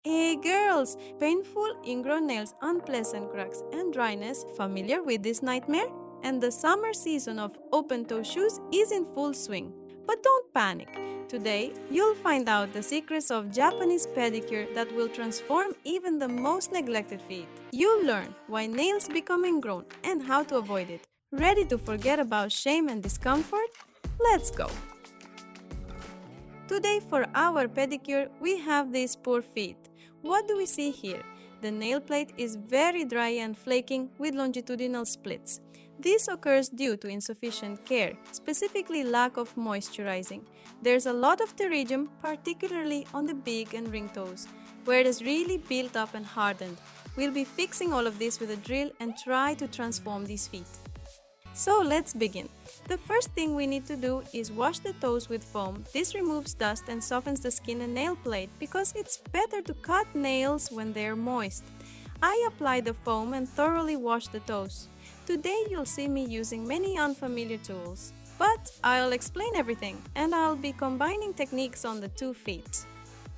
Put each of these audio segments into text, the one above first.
Hey girls! Painful ingrown nails, unpleasant cracks, and dryness. Familiar with this nightmare? And the summer season of open toe shoes is in full swing. But don't panic. Today, you'll find out the secrets of Japanese pedicure that will transform even the most neglected feet. You'll learn why nails become ingrown and how to avoid it. Ready to forget about shame and discomfort? Let's go! Today for our pedicure, we have these poor feet. What do we see here? The nail plate is very dry and flaking with longitudinal splits. This occurs due to insufficient care, specifically lack of moisturizing. There's a lot of pterygium, particularly on the big and ring toes, where it is really built up and hardened. We'll be fixing all of this with a drill and try to transform these feet. So let's begin. The first thing we need to do is wash the toes with foam. This removes dust and softens the skin and nail plate because it's better to cut nails when they're moist. I apply the foam and thoroughly wash the toes. Today you'll see me using many unfamiliar tools, but I'll explain everything and I'll be combining techniques on the 2 feet.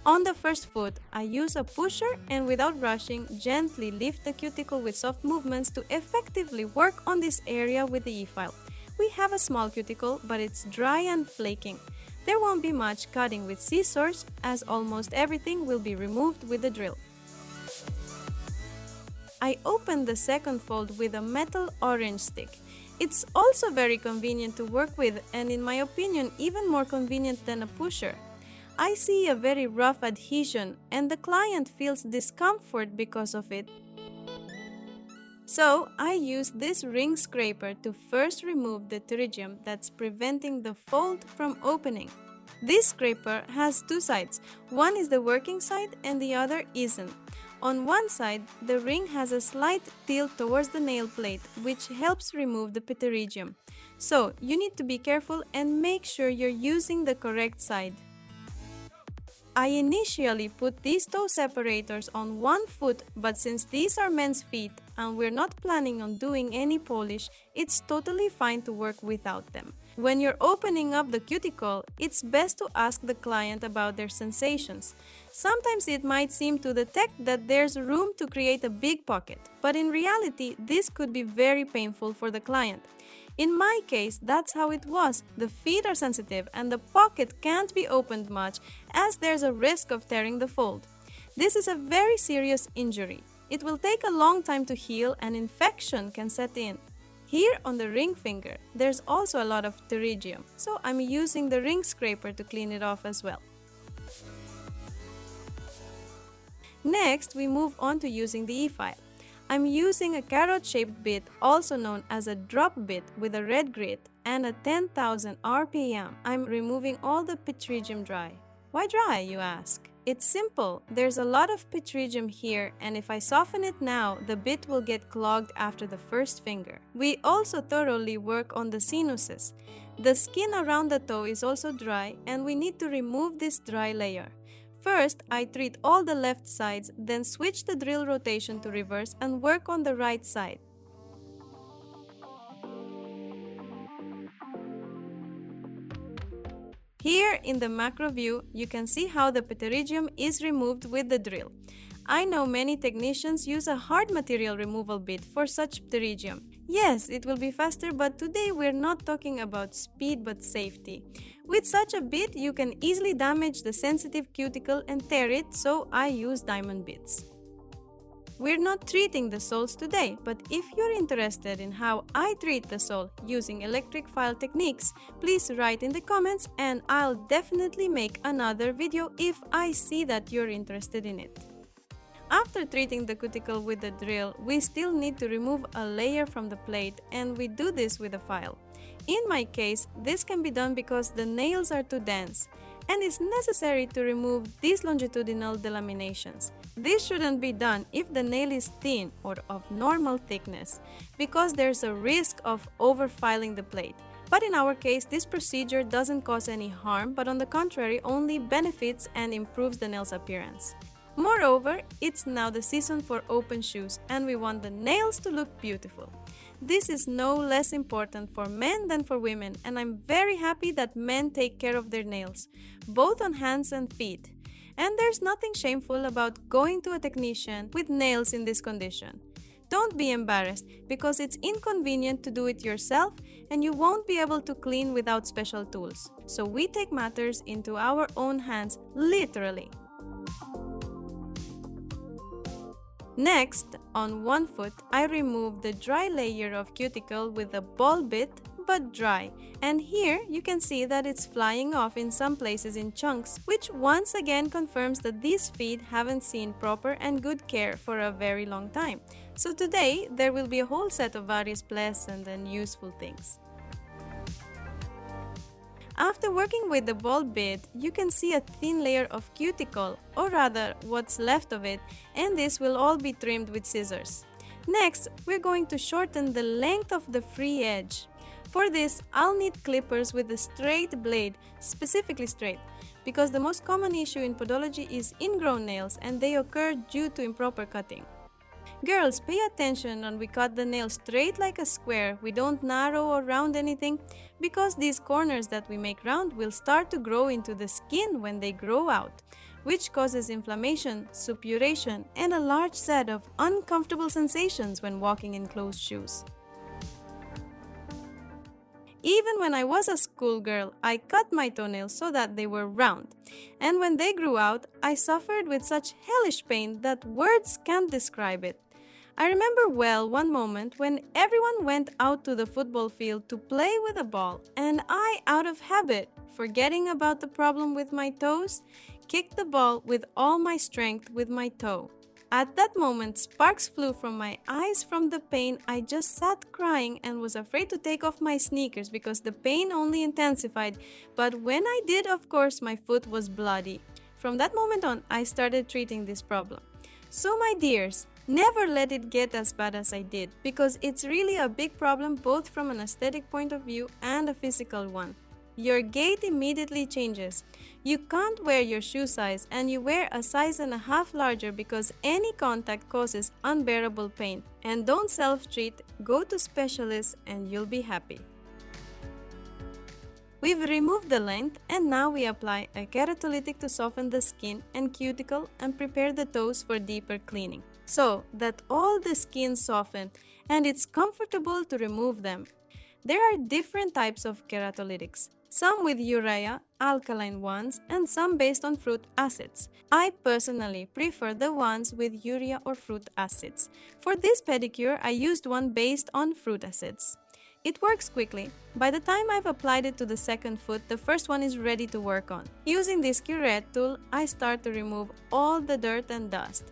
On the first foot, I use a pusher and without rushing, gently lift the cuticle with soft movements to effectively work on this area with the e-file. We have a small cuticle, but it's dry and flaking. There won't be much cutting with scissors, as almost everything will be removed with the drill. I open the second fold with a metal orange stick. It's also very convenient to work with and in my opinion even more convenient than a pusher. I see a very rough adhesion and the client feels discomfort because of it. So I use this ring scraper to first remove the pterygium that's preventing the fold from opening. This scraper has 2 sides. One is the working side and the other isn't. On one side, the ring has a slight tilt towards the nail plate, which helps remove the pterygium. So you need to be careful and make sure you're using the correct side. I initially put these toe separators on one foot, but since these are men's feet and we're not planning on doing any polish, it's totally fine to work without them. When you're opening up the cuticle, it's best to ask the client about their sensations. Sometimes it might seem to detect that there's room to create a big pocket, but in reality, this could be very painful for the client. In my case, that's how it was. The feet are sensitive and the pocket can't be opened much as there's a risk of tearing the fold. This is a very serious injury. It will take a long time to heal and infection can set in. Here on the ring finger, there's also a lot of pterygium, so I'm using the ring scraper to clean it off as well. Next, we move on to using the e-file. I'm using a carrot-shaped bit, also known as a drop bit, with a red grit and a 10,000 RPM. I'm removing all the pterygium dry. Why dry, you ask? It's simple. There's a lot of pterygium here, and if I soften it now, the bit will get clogged after the first finger. We also thoroughly work on the sinuses. The skin around the toe is also dry, and we need to remove this dry layer. First, I treat all the left sides, then switch the drill rotation to reverse and work on the right side. Here in the macro view, you can see how the pterygium is removed with the drill. I know many technicians use a hard material removal bit for such pterygium. Yes, it will be faster, but today we're not talking about speed but safety. With such a bit, you can easily damage the sensitive cuticle and tear it, so I use diamond bits. We're not treating the soles today, but if you're interested in how I treat the sole using electric file techniques, please write in the comments and I'll definitely make another video if I see that you're interested in it. After treating the cuticle with the drill, we still need to remove a layer from the plate and we do this with a file. In my case, this can be done because the nails are too dense and it's necessary to remove these longitudinal delaminations. This shouldn't be done if the nail is thin or of normal thickness because there's a risk of overfiling the plate. But in our case, this procedure doesn't cause any harm, but on the contrary, only benefits and improves the nail's appearance. Moreover, it's now the season for open shoes and we want the nails to look beautiful. This is no less important for men than for women, and I'm very happy that men take care of their nails, both on hands and feet. And there's nothing shameful about going to a technician with nails in this condition. Don't be embarrassed because it's inconvenient to do it yourself and you won't be able to clean without special tools. So we take matters into our own hands, literally. Next, on one foot, I remove the dry layer of cuticle with a ball bit, but dry. And here you can see that it's flying off in some places in chunks, which once again confirms that these feet haven't seen proper and good care for a very long time. So today, there will be a whole set of various pleasant and useful things. After working with the ball bit, you can see a thin layer of cuticle, or rather what's left of it, and this will all be trimmed with scissors. Next, we're going to shorten the length of the free edge. For this, I'll need clippers with a straight blade, specifically straight, because the most common issue in podology is ingrown nails and they occur due to improper cutting. Girls, pay attention when we cut the nail straight like a square. We don't narrow or round anything because these corners that we make round will start to grow into the skin when they grow out, which causes inflammation, suppuration, and a large set of uncomfortable sensations when walking in closed shoes. Even when I was a schoolgirl, I cut my toenails so that they were round. And when they grew out, I suffered with such hellish pain that words can't describe it. I remember well one moment when everyone went out to the football field to play with a ball, and I, out of habit, forgetting about the problem with my toes, kicked the ball with all my strength with my toe. At that moment, sparks flew from my eyes from the pain. I just sat crying and was afraid to take off my sneakers because the pain only intensified. But when I did, of course, my foot was bloody. From that moment on, I started treating this problem. So my dears, never let it get as bad as I did, because it's really a big problem both from an aesthetic point of view and a physical one. Your gait immediately changes. You can't wear your shoe size and you wear a size and a half larger because any contact causes unbearable pain. And don't self-treat, go to specialists and you'll be happy. We've removed the length and now we apply a keratolytic to soften the skin and cuticle and prepare the toes for deeper cleaning, so that all the skin softened and it's comfortable to remove them. There are different types of keratolytics, some with urea, alkaline ones, and some based on fruit acids. I personally prefer the ones with urea or fruit acids. For this pedicure, I used one based on fruit acids. It works quickly. By the time I've applied it to the second foot, the first one is ready to work on. Using this curette tool, I start to remove all the dirt and dust.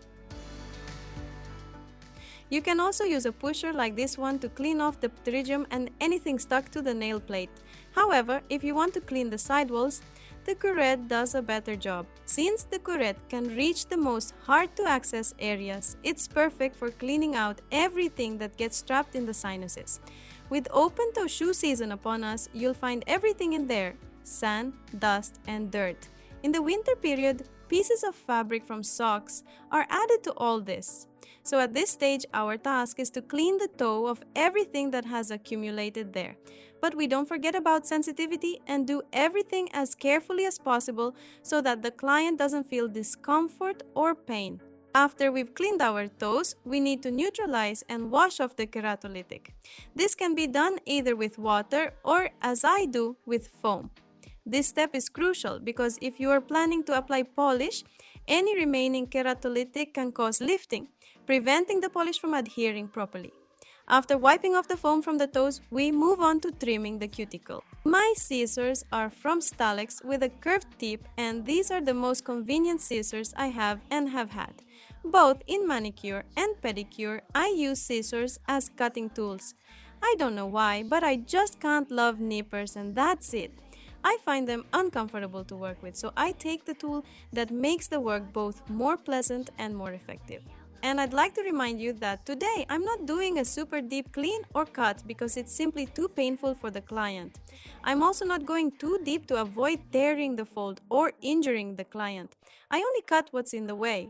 You can also use a pusher like this one to clean off the pterygium and anything stuck to the nail plate. However, if you want to clean the sidewalls, the curette does a better job. Since the curette can reach the most hard-to-access areas, it's perfect for cleaning out everything that gets trapped in the sinuses. With open-toe shoe season upon us, you'll find everything in there: sand, dust, and dirt. In the winter period, pieces of fabric from socks are added to all this. So at this stage, our task is to clean the toe of everything that has accumulated there. But we don't forget about sensitivity and do everything as carefully as possible so that the client doesn't feel discomfort or pain. After we've cleaned our toes, we need to neutralize and wash off the keratolytic. This can be done either with water or, as I do, with foam. This step is crucial because if you are planning to apply polish, any remaining keratolytic can cause lifting, preventing the polish from adhering properly. After wiping off the foam from the toes, we move on to trimming the cuticle. My scissors are from Stalex with a curved tip, and these are the most convenient scissors I have and have had. Both in manicure and pedicure, I use scissors as cutting tools. I don't know why, but I just can't love nippers and that's it. I find them uncomfortable to work with, so I take the tool that makes the work both more pleasant and more effective. And I'd like to remind you that today I'm not doing a super deep clean or cut because it's simply too painful for the client. I'm also not going too deep to avoid tearing the fold or injuring the client. I only cut what's in the way.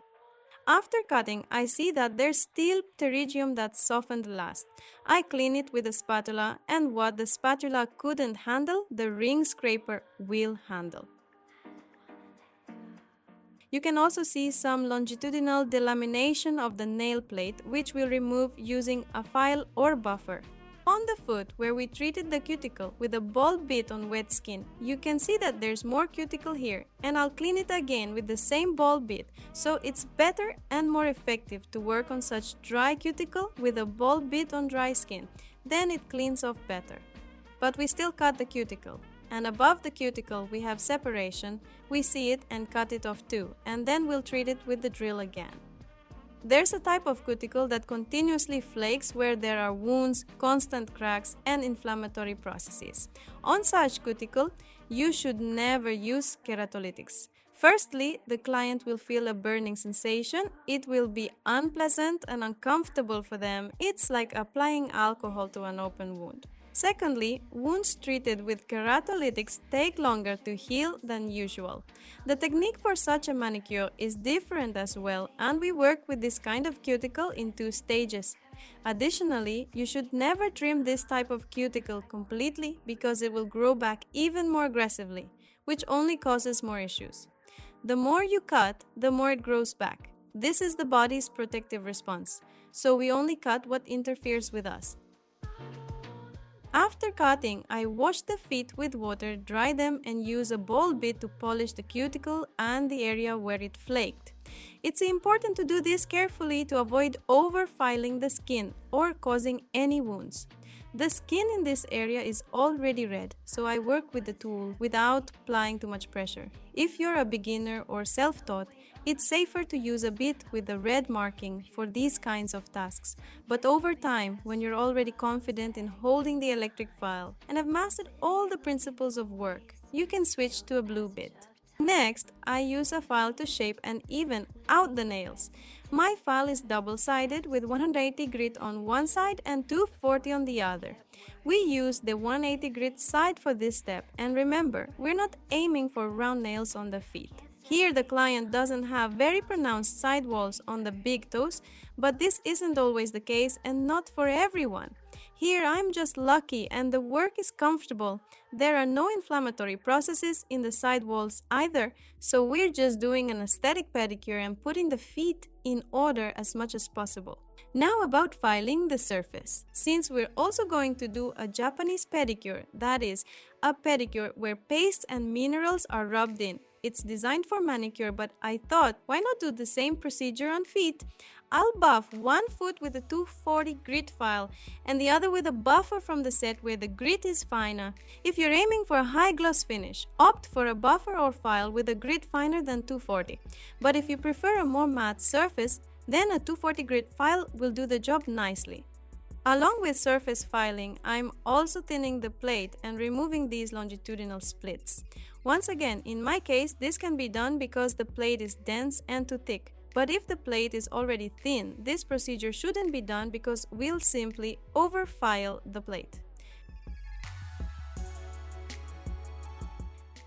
After cutting, I see that there's still pterygium that softened last. I clean it with a spatula, and what the spatula couldn't handle, the ring scraper will handle. You can also see some longitudinal delamination of the nail plate, which we'll remove using a file or buffer. On the foot, where we treated the cuticle with a ball bit on wet skin, you can see that there's more cuticle here, and I'll clean it again with the same ball bit, so it's better and more effective to work on such dry cuticle with a ball bit on dry skin. Then it cleans off better. But we still cut the cuticle, and above the cuticle we have separation. We see it and cut it off too, and then we'll treat it with the drill again. There's a type of cuticle that continuously flakes where there are wounds, constant cracks, and inflammatory processes. On such cuticle, you should never use keratolytics. Firstly, the client will feel a burning sensation. It will be unpleasant and uncomfortable for them. It's like applying alcohol to an open wound. Secondly, wounds treated with keratolytics take longer to heal than usual. The technique for such a manicure is different as well, and we work with this kind of cuticle in 2 stages. Additionally, you should never trim this type of cuticle completely because it will grow back even more aggressively, which only causes more issues. The more you cut, the more it grows back. This is the body's protective response, so we only cut what interferes with us. After cutting, I wash the feet with water, dry them, and use a ball bit to polish the cuticle and the area where it flaked. It's important to do this carefully to avoid over-filing the skin or causing any wounds. The skin in this area is already red, so I work with the tool without applying too much pressure. If you're a beginner or self-taught, it's safer to use a bit with the red marking for these kinds of tasks, but over time, when you're already confident in holding the electric file and have mastered all the principles of work, you can switch to a blue bit. Next, I use a file to shape and even out the nails. My file is double-sided with 180 grit on one side and 240 on the other. We use the 180 grit side for this step, and remember, we're not aiming for round nails on the feet. Here the client doesn't have very pronounced side walls on the big toes, but this isn't always the case and not for everyone. Here I'm just lucky and the work is comfortable. There are no inflammatory processes in the side walls either, so we're just doing an aesthetic pedicure and putting the feet in order as much as possible. Now about filing the surface. Since we're also going to do a Japanese pedicure, that is, a pedicure where paste and minerals are rubbed in. It's designed for manicure, but I thought, why not do the same procedure on feet? I'll buff one foot with a 240 grit file and the other with a buffer from the set where the grit is finer. If you're aiming for a high gloss finish, opt for a buffer or file with a grit finer than 240. But if you prefer a more matte surface, then a 240 grit file will do the job nicely. Along with surface filing, I'm also thinning the plate and removing these longitudinal splits. Once again, in my case, this can be done because the plate is dense and too thick. But if the plate is already thin, this procedure shouldn't be done because we'll simply over-file the plate.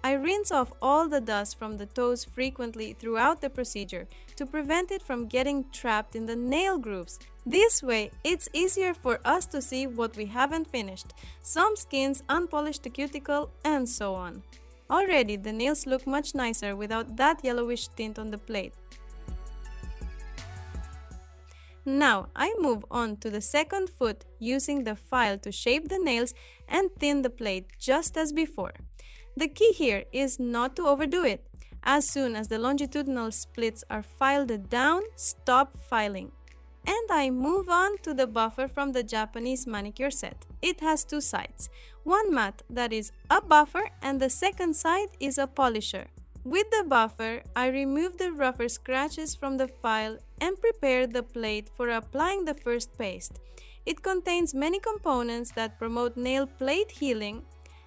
I rinse off all the dust from the toes frequently throughout the procedure to prevent it from getting trapped in the nail grooves. This way, it's easier for us to see what we haven't finished. Some skins unpolish the cuticle and so on. Already, the nails look much nicer without that yellowish tint on the plate. Now, I move on to the second foot using the file to shape the nails and thin the plate just as before. The key here is not to overdo it. As soon as the longitudinal splits are filed down, stop filing. And I move on to the buffer from the Japanese manicure set. It has 2 sides. One mat that is a buffer and the second side is a polisher. With the buffer, I remove the rougher scratches from the file and prepare the plate for applying the first paste. It contains many components that promote nail plate healing,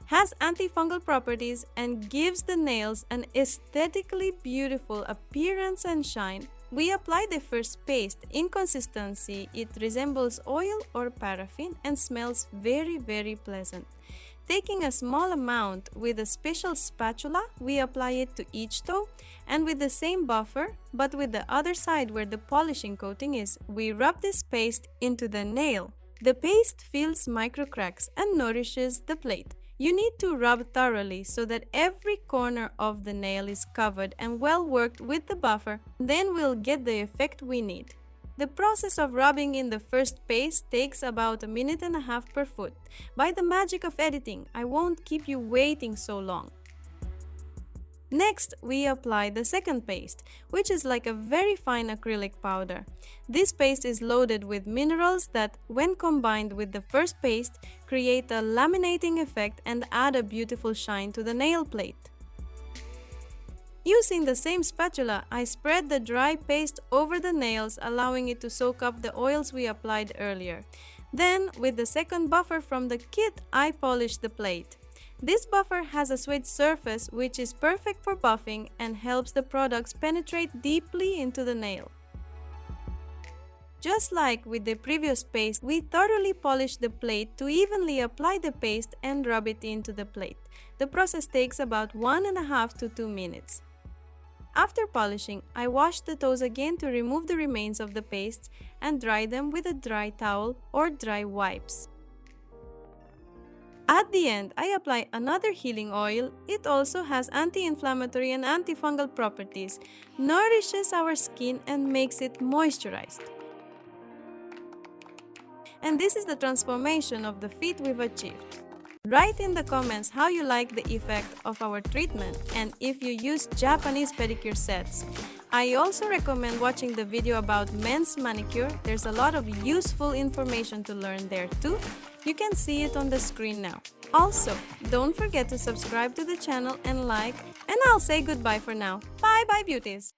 has antifungal properties, and gives the nails an aesthetically beautiful appearance and shine. We apply the first paste. In consistency, it resembles oil or paraffin and smells very, very pleasant. Taking a small amount with a special spatula, we apply it to each toe, and with the same buffer, but with the other side where the polishing coating is, we rub this paste into the nail. The paste fills micro cracks and nourishes the plate. You need to rub thoroughly so that every corner of the nail is covered and well worked with the buffer, then we'll get the effect we need. The process of rubbing in the first paste takes about a minute and a half per foot. By the magic of editing, I won't keep you waiting so long. Next, we apply the second paste, which is like a very fine acrylic powder. This paste is loaded with minerals that, when combined with the first paste, create a laminating effect and add a beautiful shine to the nail plate. Using the same spatula, I spread the dry paste over the nails, allowing it to soak up the oils we applied earlier. Then, with the second buffer from the kit, I polish the plate. This buffer has a suede surface which is perfect for buffing and helps the products penetrate deeply into the nail. Just like with the previous paste, we thoroughly polish the plate to evenly apply the paste and rub it into the plate. The process takes about 1.5 to 2 minutes. After polishing, I wash the toes again to remove the remains of the paste and dry them with a dry towel or dry wipes. At the end, I apply another healing oil. It also has anti-inflammatory and antifungal properties, nourishes our skin and makes it moisturized. And this is the transformation of the feet we've achieved. Write in the comments how you like the effect of our treatment and if you use Japanese pedicure sets. I also recommend watching the video about men's manicure. There's a lot of useful information to learn there too. You can see it on the screen now. Also, don't forget to subscribe to the channel and like, and I'll say goodbye for now. Bye bye beauties!